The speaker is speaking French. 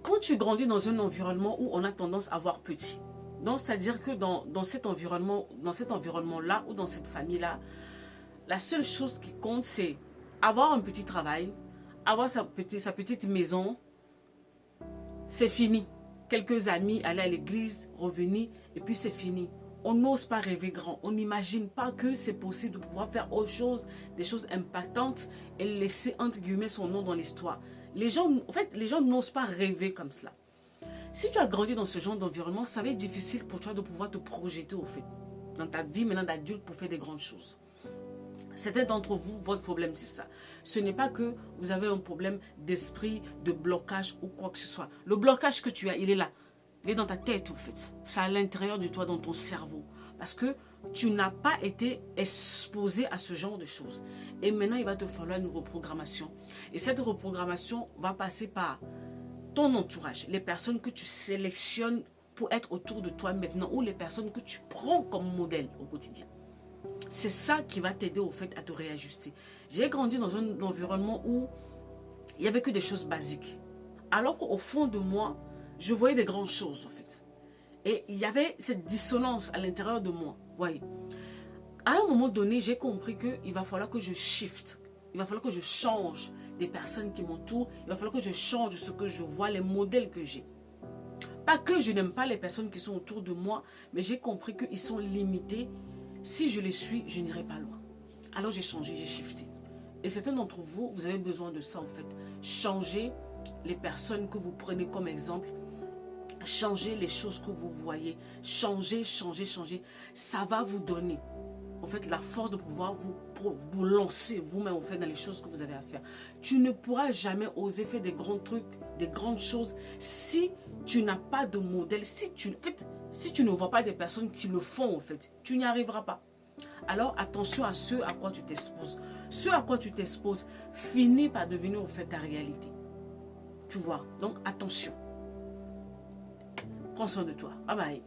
quand tu grandis dans un environnement où on a tendance à voir petit, donc c'est-à-dire que dans cet environnement-là ou dans cette famille-là, la seule chose qui compte, c'est avoir un petit travail, avoir sa petite maison, c'est fini. Quelques amis, aller à l'église, revenir, et puis c'est fini. On n'ose pas rêver grand. On n'imagine pas que c'est possible de pouvoir faire autre chose, des choses impactantes et laisser, entre guillemets, son nom dans l'histoire. Les gens n'osent pas rêver comme cela. Si tu as grandi dans ce genre d'environnement, ça va être difficile pour toi de pouvoir te projeter, au fait, dans ta vie maintenant d'adulte pour faire des grandes choses. Certains d'entre vous, votre problème, c'est ça. Ce n'est pas que vous avez un problème d'esprit, de blocage ou quoi que ce soit. Le blocage que tu as, il est là. Il est dans ta tête, en fait. C'est à l'intérieur de toi, dans ton cerveau. Parce que tu n'as pas été exposé à ce genre de choses. Et maintenant, il va te falloir une reprogrammation. Et cette reprogrammation va passer par ton entourage, les personnes que tu sélectionnes pour être autour de toi maintenant ou les personnes que tu prends comme modèle au quotidien. C'est ça qui va t'aider au fait à te réajuster. J'ai grandi dans un environnement où il n'y avait que des choses basiques. Alors qu'au fond de moi, je voyais des grandes choses en fait. Et il y avait cette dissonance à l'intérieur de moi. Voyez. À un moment donné, j'ai compris qu'il va falloir que je shift. Il va falloir que je change des personnes qui m'entourent. Il va falloir que je change ce que je vois, les modèles que j'ai. Pas que je n'aime pas les personnes qui sont autour de moi, mais j'ai compris qu'ils sont limités. Si je les suis, je n'irai pas loin. Alors j'ai changé, j'ai shifté. Et certains d'entre vous, vous avez besoin de ça en fait. Changer les personnes que vous prenez comme exemple. Changer les choses que vous voyez. Changer. Ça va vous donner en fait la force de pouvoir vous lancer vous-même en fait dans les choses que vous avez à faire. Tu ne pourras jamais oser faire des grands trucs, des grandes choses si tu n'as pas de modèle, si tu ne vois pas des personnes qui le font en fait, tu n'y arriveras pas. Alors attention à ce à quoi tu t'exposes. Ce à quoi tu t'exposes finit par devenir en fait ta réalité. Tu vois, donc attention. Prends soin de toi. Bye bye.